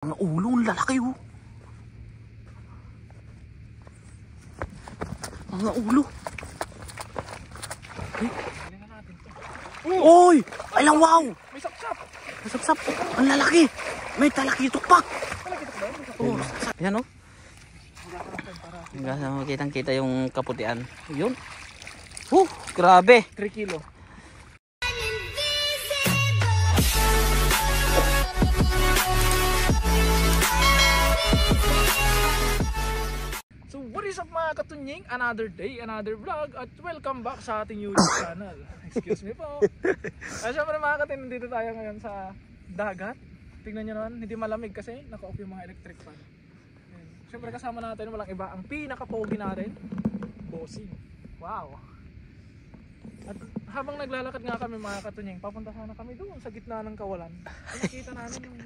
Mga ulo, ang lalaki oh. Mga ulo. Oy! Alam, wow! May sapsap! May sapsap! Ang lalaki! May talakitok pa! Oh, yan oh. Hanggang kitang-kita yung kaputian. Yun. Grabe! 3 kilo. So what is up mga katunying? Another day, another vlog at welcome back sa ating YouTube channel. Excuse me po. Siyempre mga katunying, nandito tayo ngayon sa dagat. Tingnan nyo naman, hindi malamig kasi naka-off yung mga electric fan. Siyempre kasama natin walang iba, ang pinaka-pogi natin, Bossing. Wow! At habang naglalakad nga kami mga katunying, papunta sana kami doon sa gitna ng kawalan. Nakita namin yung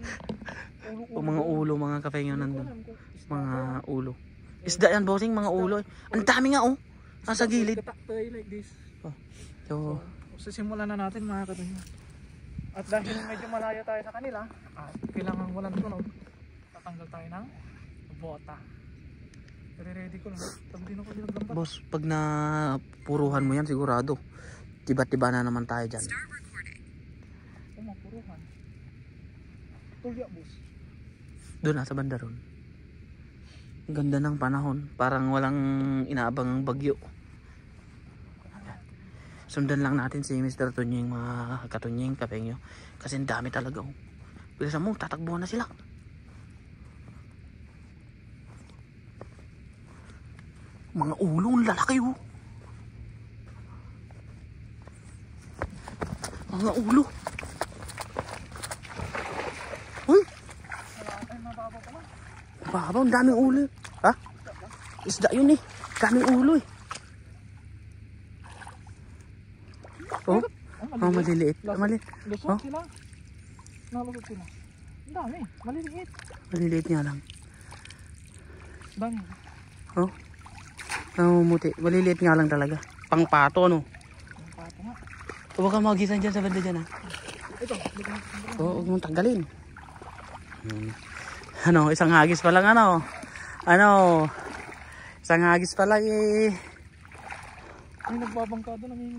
ulo-ulo. Mga ulo, mga kapengyo nandun. Mga ulo. Isda yan, Bossing, mga ulo. Ang dami nga oh. Nasa gilid. Like this. So, simulan na natin mga katunying. At dahil medyo malayo tayo sa kanila, at kailangan walang tunog, tatanggal tayo ng bota. Ready ko na. Tabi din ako ginaglambat. boss, pag napuruhan mo yan sigurado, tiba-tiba na naman tayo dyan. Mapuruhan. Tulya boss. Doon nasa banda ron. Ganda ng panahon, parang walang inaabang bagyo. Sundan lang natin si Mr. Tunying, mga katunying, kapengyo, kasi ang dami talaga oh. Bilisan mo, tatakbuhan na sila. Mga ulo, ang lalaki oh. Mga ulo. Uy! Baba, ang daming ulo. Ha? Isda yun eh. Daming ulo eh. Oh, maliliit. Maliliit. Lusot sila. Nalusot sila. Ang dami. Maliliit. Maliliit nga lang. Dami. Oh. Namumuti. Maliliit nga lang talaga. Pangpato no. Pangpato nga. Huwag kang magisan dyan sa banda dyan ha. Ito. Oo, huwag mong tanggalin. Ano, isang hagis pa lang ano. Isang hagis pa lang eh. Ay, nagbabangkado na may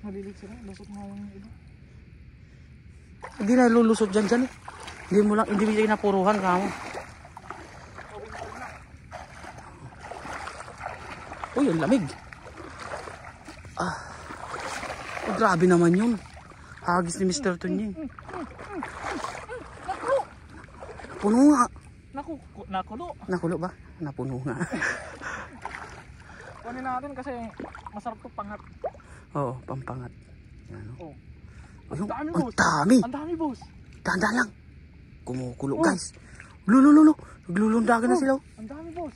malilit sila. Lusot nga yung iba. Hindi na lulusot dyan eh. Hindi mo napuruhan ka mo. Uy, ang lamig. Oh, grabe naman yun. Hagis ni Mr. Tunying. Puno nga. Nakulo. Nakulo ba? Napuno nga. Kunin natin kasi masarap to pangat. Oo, pampangat. Yan, oh. Ang dami ang boss. dami. Ang dami boss. Dahan-dahan lang. Kumukulo guys. Lulululo. Naglulundagan na sila. Ang dami boss.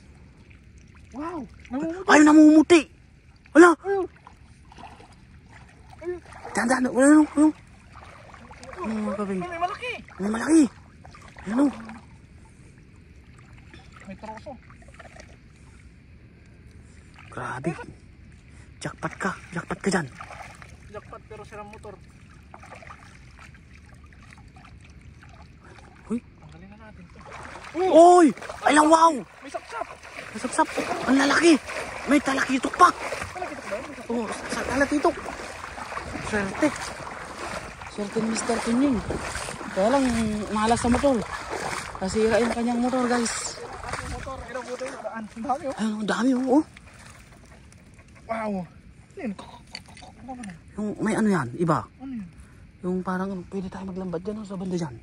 Wow. Namumuti. Ay, namumuti. Wala. Ayun. Dahan-dahan. Wala nung. Mga kapeng. May malaki. May malaki. Ano? May troso. Grabe. Jackpot ka. Jackpot ka dyan. Jackpot pero sirang motor. Uy. Tanggalin na natin to. Oy! Alam, wow! May sapsap. Nasapsap. Ang lalaki. May talakitok pa. Talakitok ba? Oh, sa talakitok. Swerte. Swerte ni Mr. Tunying. Kaya lang, malas sa motor. Nasira yung kanyang motor guys. Ang motor, inabuto yung daan. Ang dami oh. Ayun, ang dami oh. Wow. Yan. Yung may ano yan, iba. Ano yun? Yung parang pwede tayo maglambat dyan sa banda dyan.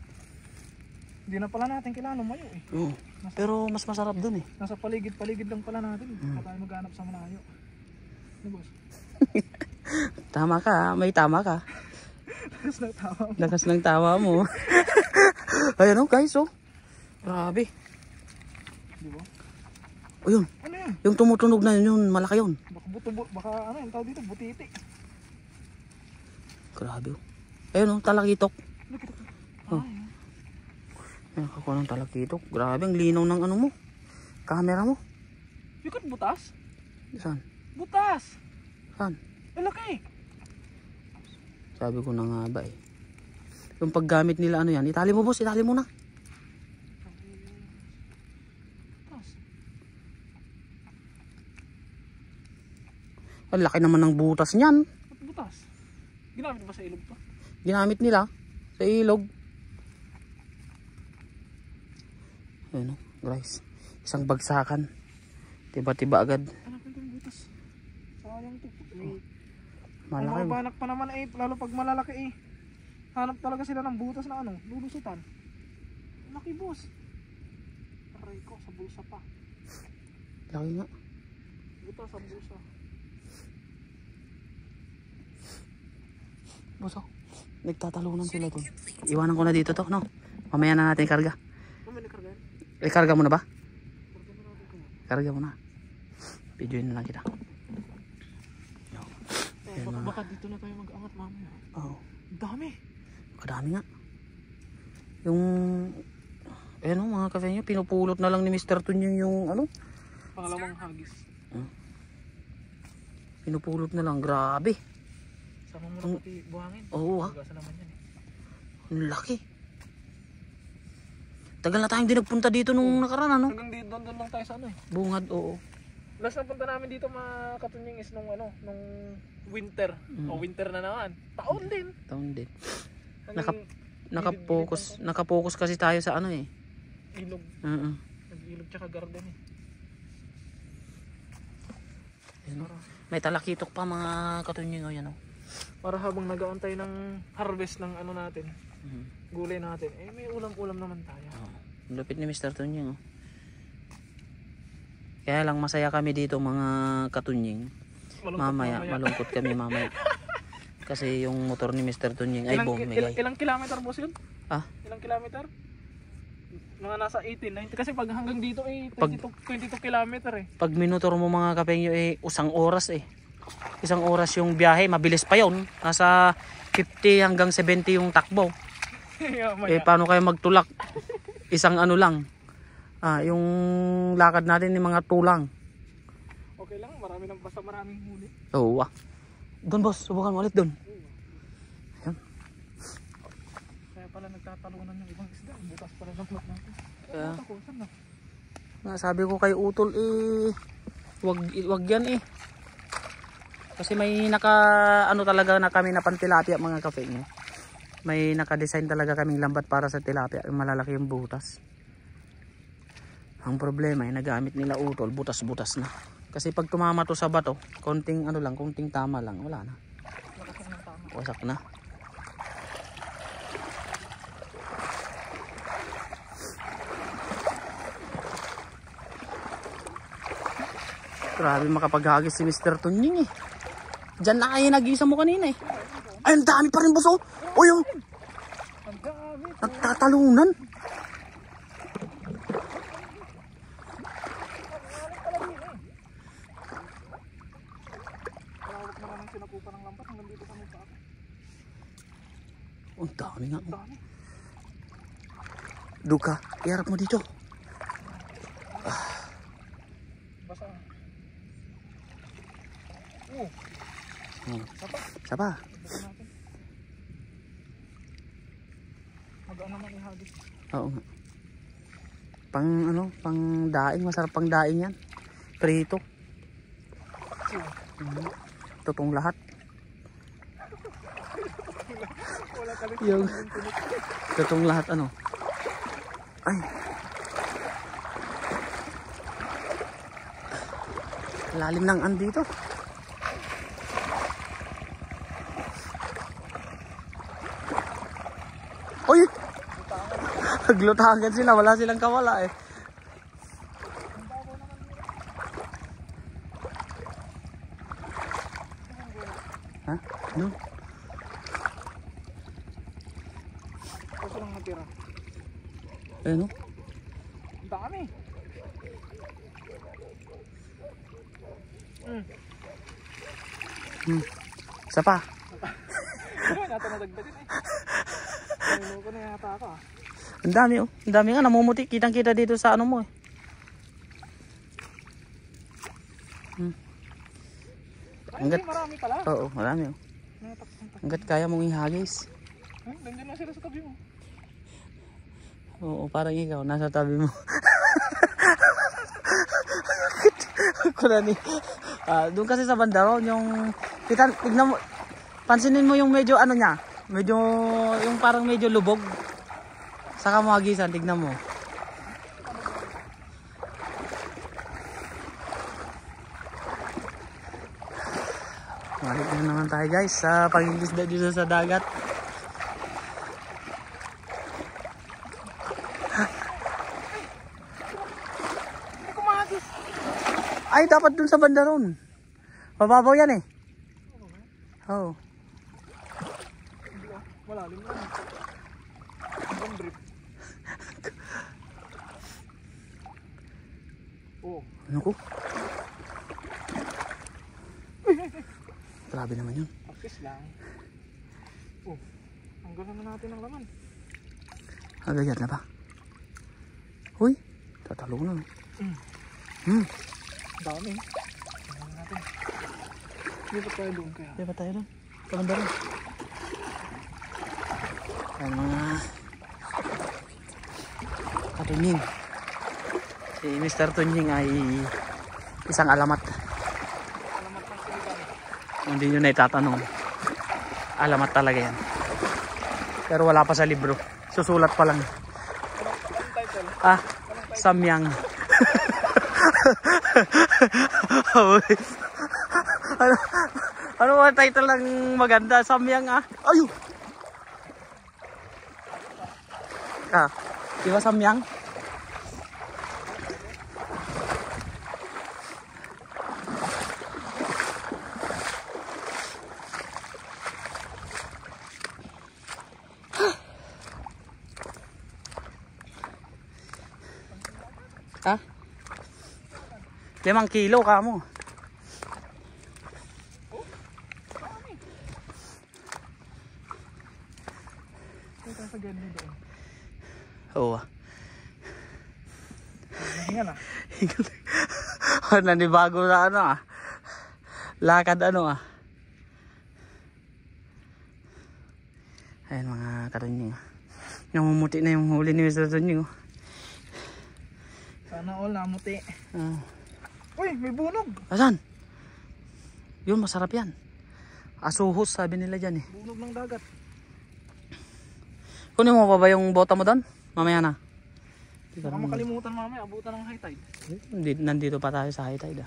Hindi na pala natin kailangan lumayo eh. Oo. Pero mas masarap dun eh. Nasa paligid-paligid lang pala natin. Hindi tayo maghanap sa malayo. Ano boss? Tama ka, may tama ka. Lakas na tama. Lakas ng tawa mo. Ayan oh guys oh. Grabe. Di ba? O yun, Ano yan? yung tumutunog na yun, malaki yun. Baka ano yung tawag dito, butiti. Grabe oh. Ayun oh, talakitok. Oh. Ay, Nakakuha ng talakitok. Grabe, ang linaw ng ano mo. Camera mo. yukot butas? Saan? Butas! Saan? Laki! Sabi ko na nga ba eh. Yung paggamit nila ano yan, itali mo boss, itali mo na. Ang laki naman ng butas niyan. Ba't butas? Ginamit ba sa ilog to? Ginamit nila sa ilog. Ayun o, guys. Isang bagsakan. Tiba-tiba agad. Hanapin ko yung butas. Sayang to. Malaki. Ang mga banak pa naman eh, lalo pag malalaki eh. Hanap talaga sila ng butas na ano, lulusutan. Laki boss. Aray ko, sa bulsa pa. Laki nga. Butas sa bulsa. Boss oh. Nagtatalunan sila to. Iwanan ko na dito to, no? Mamaya na natin ikarga. Mamaya nakarga yan? Ikarga mo na ba? Karga na natin ko. Karga mo na. Videoin na lang kita. Baka dito na tayo mag-angat mamaya. Oo. Dami. Kadami nga. Yung ayan o mga kafe nyo, pinupulot na lang ni Mr. Tunying yung ano? Pangalawang hagis. Pinupulot na lang, grabe. Sama mo na pati buhangin. Oo ha. Gasa naman yan eh. Ang laki. Tagal na tayong di nagpunta dito nung nakaraan ano? Hanggang dito, doon lang tayo sa ano eh. Bungad, oo. Last na punta namin dito mga katunying is nung ano, nung winter. O winter na naman. Taon din. Taon din. Hanggang Nakapokus kasi tayo sa ano eh. ilog. Uh-uh. Nag-ilog tsaka garden eh. May talakitok pa mga katunying o yan o. Para habang nag-aantay ng harvest ng ano natin, gulay natin, eh may ulam-ulam naman tayo. Lupit ni Mr. Tunying oh. Kaya lang masaya kami dito mga katunying. Mamaya, malungkot kami mamaya. Kasi yung motor ni Mr. Tunying ay bumigay. Ilang kilometer boss yun? Ah? Ilang kilometer? Mga nasa 18, 19. Kasi pag hanggang dito eh 22 kilometer eh. Pag minutor mo mga kapengyo eh usang oras eh. Isang oras yung biyahe, mabilis pa yon. Nasa 50 hanggang 70 yung takbo. Eh paano kayo magtulak? Isang ano lang. Yung lakad natin ni mga tulang. Okay lang, basta maraming huli. Oo Doon boss, subukan mo ulit doon. Ayan. Kaya pala nagtatalunan ng ibang isda. Butas pala ng plot natin. Sabi ko kay Utol eh, wag yan eh. Kasi may talaga na kami na pantilapia mga kape niyo. May naka-design talaga kaming lambat para sa tilapia, malalaki yung butas. Ang problema ay nagamit nila Utol, butas-butas na. Kasi pag tumama to sa bato, konting tama lang, wala na. Wasak na. Grabe makapaghagis si Mr. Tunying eh. Diyan na kayo nag-isa mo kanina eh. Ay, ang dami pa rin boss oh. Uy oh. Ang dami. Nagtatalunan. Malawak naman ang sinapupan ng lambat hanggang dito kami sa akin. Ang dami nga. Ang dami. Duka, iharap mo dito. Basa. Sapa. Basa natin. Magaan naman ihagis. Oo nga. Pang daing, masarap pang daing yan. Prito. Totong lahat. Wala kalit. Yung totong lahat ano. Ay. Lalim ng andito. Uy! Naglutangan sila, wala silang kawala eh. Ha? Ano? Kaso lang natira. Ano? Ang dami. Isa pa. Nata nadagdagan eh. Ano ko na yata ako ah. Ang dami oh. Ang dami nga namumuti. Kitang-kita dito sa ano mo eh. Ay, marami pala. Oo, marami oh. Hanggat kaya mong ihagis. Nandiyan na sila sa tabi mo. Oo, parang ikaw nasa tabi mo. Ako na ni Doon kasi sa banda ron, yung tignan mo, pansinin mo yung medyo ano niya, medyo yung parang medyo lubog. Saka Magisan, tignan mo. Balik na naman tayo guys sa pag-iisda dito sa dagat. Ay, dapat dun sa banda ron. Mababaw yan eh. Oo. Malalim lang. Hanggang drip. Oh. Ano ko? Grabe naman yun. Practice lang. Oh. Hanggang naman natin ang laman. Agayat na ba? Uy, tatalo na. Dami. Hanggang natin. Hindi pa tayo doon kaya. Hindi pa tayo doon. Kabanda rin. Ayan mga katunying. Si Mr. Tunying ay isang alamat. Alamat ng siligan. Hindi nyo na itatanong. Alamat talaga yan. Pero wala pa sa libro. Susulat pa lang. Anong title? Samyang. ano ba title ng maganda? Samyang Ayun! Di ba Samyang? Ha? 5 kilo ka mo. Ito sa ganda doon. Oo. Hinga na. Nanibago na ano lakad ano Ayan mga katunying. Namumuti na yung huli ni Mr. Tunying. Sana all namuti. Uy, may bunog. Asan? Yun, masarap yan. Asuhos sabi nila dyan eh. Bunog ng dagat. Kunin mo pa ba yung bota mo doon? Mamaya na. Baka makalimutan mamaya, abutan ng high tide. Nandito pa tayo sa high tide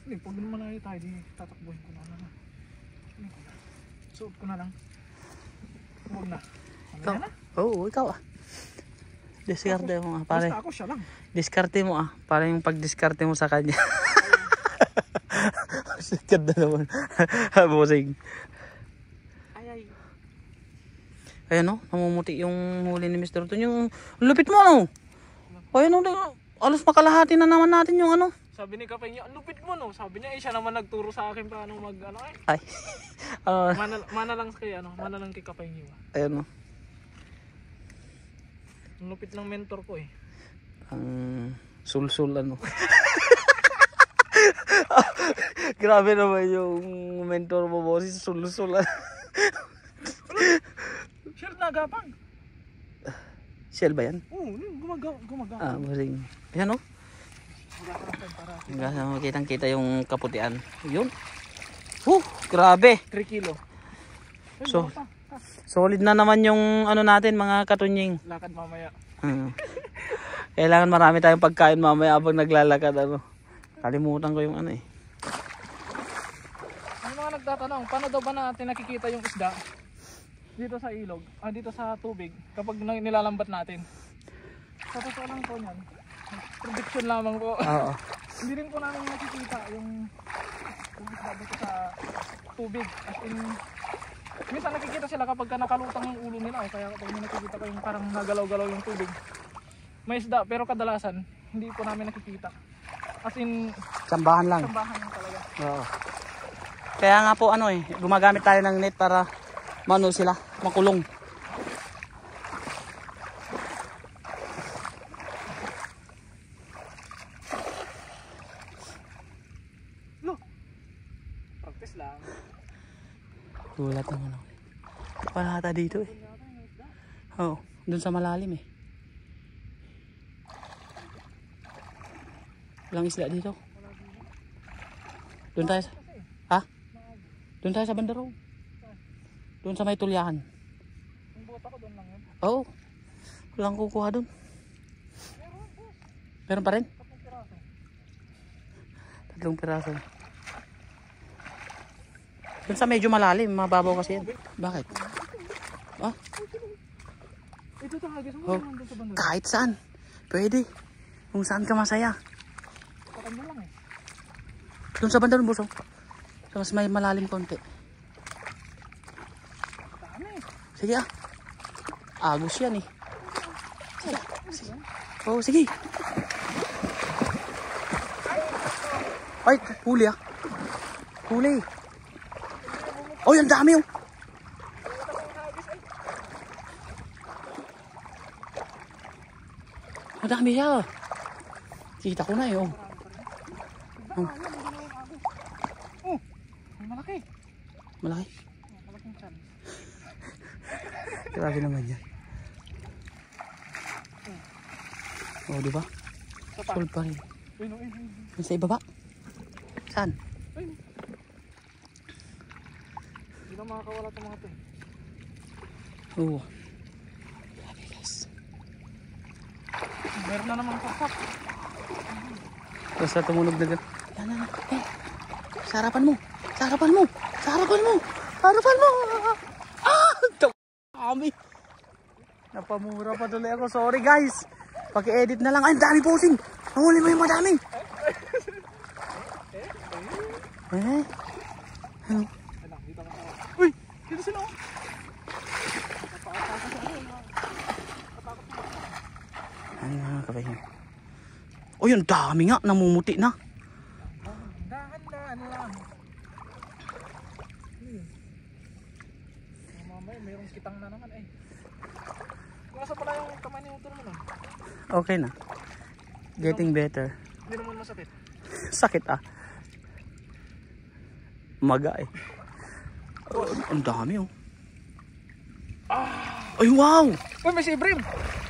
Hindi, pag naman na high tide, tatakbuhin ko na lang. Suot ko na lang. Huwag na. Ikaw? Oo, ikaw Diskarte mo pare. Basta ako siya lang. Diskarte mo para yung pag-diskarte mo sa kanya. Ganda naman. Busing. Ay. Ayan namumuti yung huli ni Mr. Ton. Yung lupit mo Ayan alos makalahati na naman natin yung Sabi ni Kapay niya, lupit mo Sabi niya, siya naman nagturo sa akin paano mag Ay. Mana lang kay mana lang kay Kapay niya. Ayan Ang lupit ng mentor ko Ang sul-sul Grabe naman yung mentor mo, boss. Sul-sul Shell nagapang. Shell ba yan? Oo, gumagawa. Bossing. Ayan hanggang makitang-kita yung kaputian. Yun. Grabe. 3 kilo. So, solid na naman yung natin mga katunying. Lakad mamaya. Kailangan marami tayong pagkain mamaya habang naglalakad Kalimutan ko yung May mga nagtatanong, paano daw ba natin nakikita yung isda dito sa ilog, dito sa tubig kapag nilalambat natin? Sa totoo lang po niyan, prediction lamang po. Oo. Hindi rin po namin nakikita yung isda dito sa tubig. As in, minsan nakikita sila kapag nakalutang yung ulo nila kaya kapag nakikita ko yung parang nagalaw-galaw yung tubig. May isda pero kadalasan hindi po namin nakikita. As in, sambahan lang. Sambahan lang talaga. Oo. Kaya nga po gumagamit tayo ng net para sila, makulong. No. Practice lang. Gulat naman wala ata dito Oo, dun sa malalim Walang isda dito. Doon tayo sa... Ha? Doon tayo sa banda raw. Doon sa may tulyahan. Yung bota ko doon lang yun. Oo. Walang kukuha doon. Meron pa rin? 3 piraso. Doon sa medyo malalim, mababaw kasi yan. Bakit? Ah? Ito tahagis mo Oh. doon sa banda. Kahit saan. Pwede. Kung saan ka masaya. Pakan mo lang eh. Doon sa banda ng buso. Sa mas may malalim konti. Dami. Sige ah. Agos yan eh. Sige. Oh, sige. Ay, huli ah. Huli. Oh, yung dami oh. Ang dami siya. Kita ko na eh oh. Oh, ang malaki. Malaki. Malaking chan. Grabe naman yan. Oh, di ba? Full pa rin. Uy, no, Nasa ibaba. Saan? Uy. Hindi na makakawala itong mga ito eh. Oo. Grabe guys. Meron na naman pakpak. Basta tumunog na gano'n. Yan na. Eh. Sa harapan mo. Sa harapan mo. Sa harapan mo. Sa harapan mo. Ah! Dami. Napamura pa tuloy ako. Sorry guys. Paki-edit na lang. Ay, dami posing. Nahuli mo yung madami. Eh. Ano? Uy! Dito sila oh! Ay, mga kabayan. Oh, yung dami nga. Namumuti na. Dahan-dahan lang. Mamaya, mayroong kitang na naman eh. Nasa pala yung kamay ni motor mo na. Okay na. Getting better. Hindi naman masakit. Sakit ah. Maga eh. Oh, ang dami oh. Ay, wow! Uy, may si Ibrim!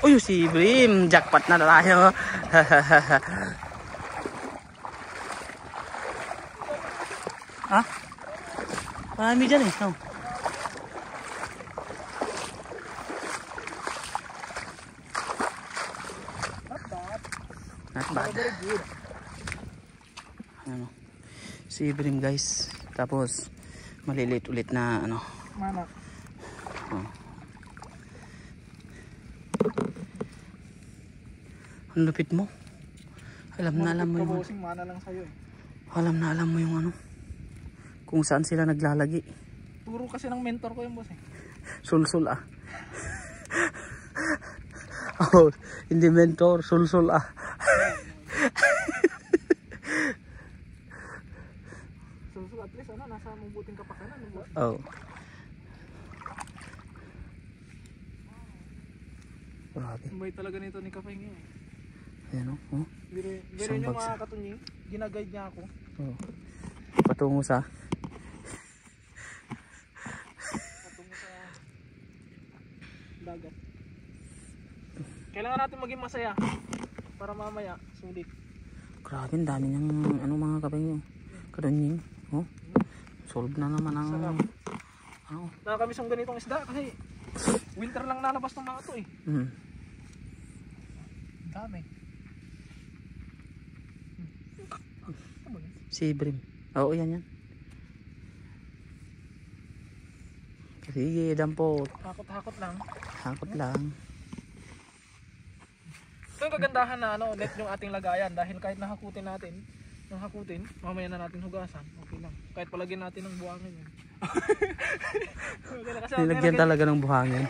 Uy, si Brim. Jackpot na tayo. Ha? Marami dyan eh. Oh. Not bad. Very good. Ano, si Brim guys. Tapos maliliit ulit na ano. Manak. Oh. Ang lupit mo. Alam na alam mo yung Kabosing mana lang sa'yo eh. alam na alam mo yung ano. Kung saan sila naglalagi. Turo kasi ng mentor ko yung boss eh. Sulsul ah. Oh, hindi mentor, sulsul ah. So at least ano, nasa mabuting kapakanan ng boss. Oh. Grabe. Ang bait talaga nito ni Kapeng yun. Ayan oh. Biro Isang nyo bagsak. mga katunying, ginaguide niya ako. Oh. Patungo sa Patungo sa dagat. Kailangan natin maging masaya para mamaya sulit. grabe, ang dami niyang ano mga kapeng kadunying. Oh. Solve na naman ang Sarap. ano. Nakakamiss ang ganitong isda kasi winter lang nalabas ng mga to eh. Mm. Dami. Si Brim. Oo, yan yan. Sige, dampot. Hakot-hakot lang. Hakot lang. Ito yung kagandahan na ano, net yung ating lagayan dahil kahit nahakutin natin, mamaya na natin hugasan, okay lang. Kahit palagyan natin ng buhangin yun. Nilagyan talaga ng buhangin.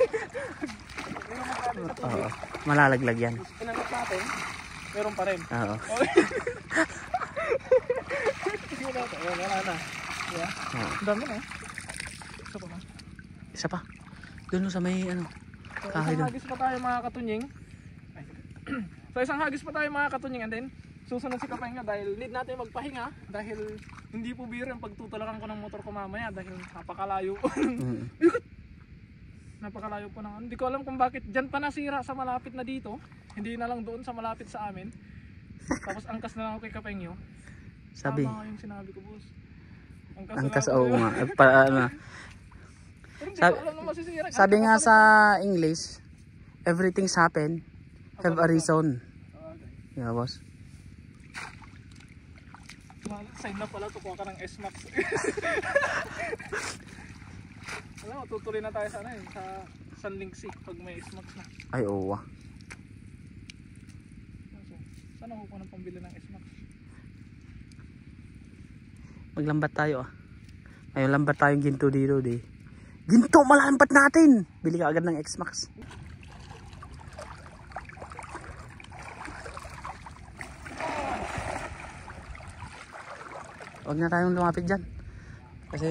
Oo, malalaglag yan. Pinangat natin, meron pa rin. Oo. Sige na ito, wala na. Yeah. Oo. Ang dami na eh. Isa pa ba? Isa pa. Doon sa may ano. Kahoy Isang doon. hagis pa tayo mga katunying. Ay. So isang hagis pa tayo mga katunying and then susunod si Kapahinga dahil need natin magpahinga dahil hindi po biro yung pagtutulakan ko ng motor ko mamaya dahil napakalayo. Mm. Napakalayo po ng hindi ko alam kung bakit dyan pa nasira sa malapit na dito, hindi na lang doon sa malapit sa amin. Tapos angkas na lang ako kay Kapengyo. Sabi, Tama nga yung sinabi ko boss. Angkas, oo nga. Ano, Pero hindi ko alam na masisira. sabi nga sa English, everything's happen, have a reason. Yeah, boss. Sign na pala, tukuha ka ng S-Max. Alam mo, tutuloy na tayo sa Sunlingsi pag may S-Max na. Ay, oo. Saan ako ng pambili ng S-Max? Maglambat tayo ah. Ngayon lambat tayong ginto dito di. Ginto, malambat natin! Bili ka agad ng X-Max. Huwag na tayong lumapit dyan. Kasi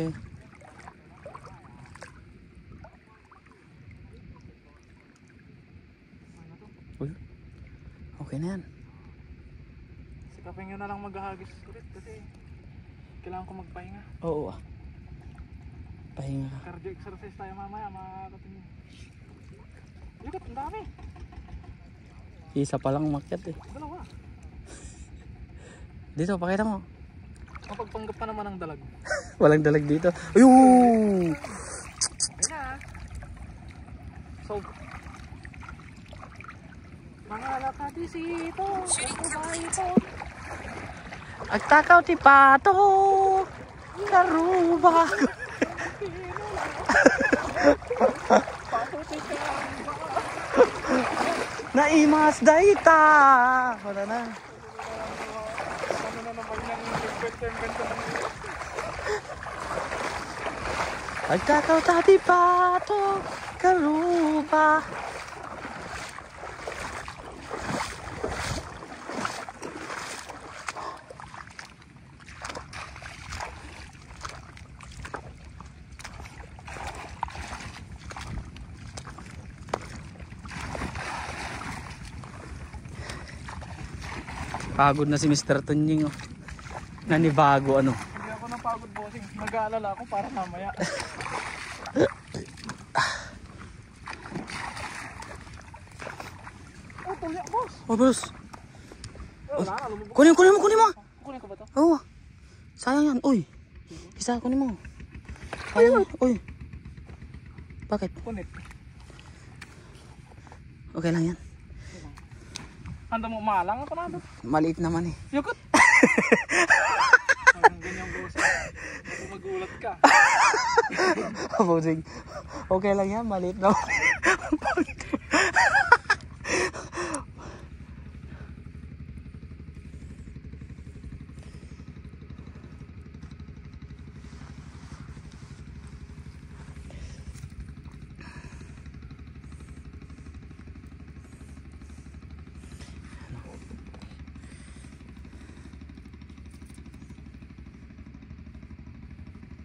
uy, okay na yan. Sikapin nyo na lang maghahagis ulit kasi kailangan ko magpahinga. Oo ah. Pahinga ka. Cardio exercise tayo mamaya mga katingin. Likot, ang dami. Isa pa lang umakyat eh. Dalawa. Dito, pakita mo. Mapagpanggap pa naman ang dalag. Walang dalag dito. Ayun! Ayun na. So, mga lakadisito, ito ba ito? Agtakaw ti pato, karuba. Naimas dayta. Wala na. Ano na naman yung kwento. Agtakaw ti pato, karuba. Pagod na si Mr. Tunying oh. Nanibago ano. Hindi ako napagod bossing. Nag-aalala ako para mamaya. Oh, tulya boss. Oh, boss. Wala, lumubog. Kunin mo. Kunin ko ba to? Oo. Sayang yan. Uy. Isa kunin mo. Sayang. Uy. Bakit? Kunit. Okay lang yan. Handa mo malang ako na doon. Maliit naman eh. Yukot! Parang ganyan boss. Ako magulat ka. Bossing. Okay lang yan. Maliit naman.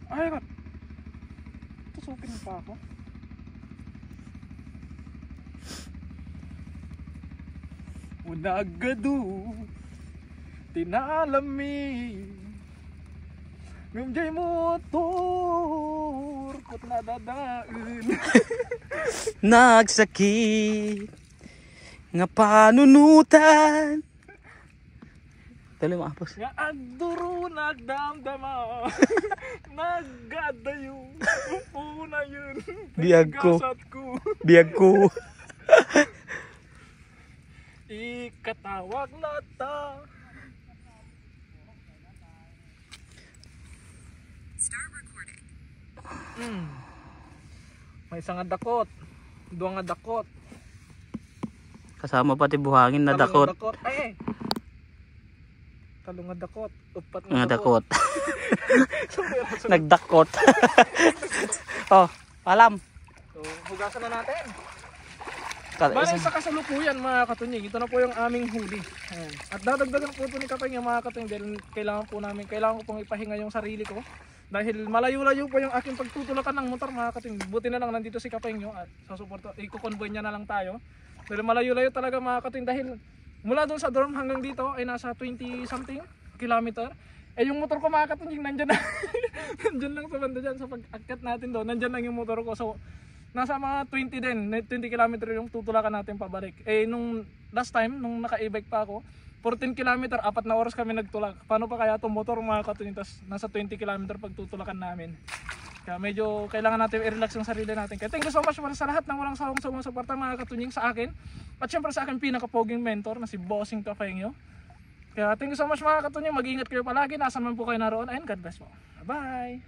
Ay, tusukin mo pa ako. Unagadu tinalami ngumjay motor kot nadadaan. Nagsakit nga panunutan. Tuloy mo apos. Nga agduro nagdamdama nagadayo una yun Biyag ko. Gasat ko Biyag ko. ikatawag na ta. Start recording. May isang nga dakot, duwang nga dakot, Kasama pati buhangin na talong dakot. nga dakot, ay talong nga dakot, upat Nga nga dakot. So, Nagdakot. Oh, alam. so, hugasan na natin. Kal- Bale sa kasalukuyan mga katunying, ito na po yung aming huli. Ayan. At dadagdagan po ito ni Kapeng yung mga katunying dahil kailangan ko pong ipahinga yung sarili ko. Dahil malayo-layo po yung aking pagtutulakan ng motor mga katunying. Buti na lang nandito si Kapeng nyo at sasuporto, i-convoy niya na lang tayo. Dahil malayo-layo talaga mga katunying dahil mula doon sa dorm hanggang dito ay nasa 20 something kilometer. Eh yung motor ko mga katunying nandyan na. Nandyan lang sa banda dyan sa pag-akyat natin doon. Nandyan lang yung motor ko. So nasa mga 20 din, 20 km yung tutulakan natin pabalik. Eh nung last time, nung naka-e-bike pa ako, 14 km, 4 na oras kami nagtulak. Paano pa kaya itong motor mga katunying, tas nasa 20 km pagtutulakan namin. Kaya medyo kailangan natin i-relax yung sarili natin. Kaya thank you so much para sa lahat ng walang sawang sumusuporta mga katunying sa akin. At syempre sa akin pinaka-poging mentor na si Bossing Cafeño. Kaya thank you so much mga katunying. Mag-iingat kayo palagi. Nasaan man po kayo naroon. And God bless po. Bye-bye!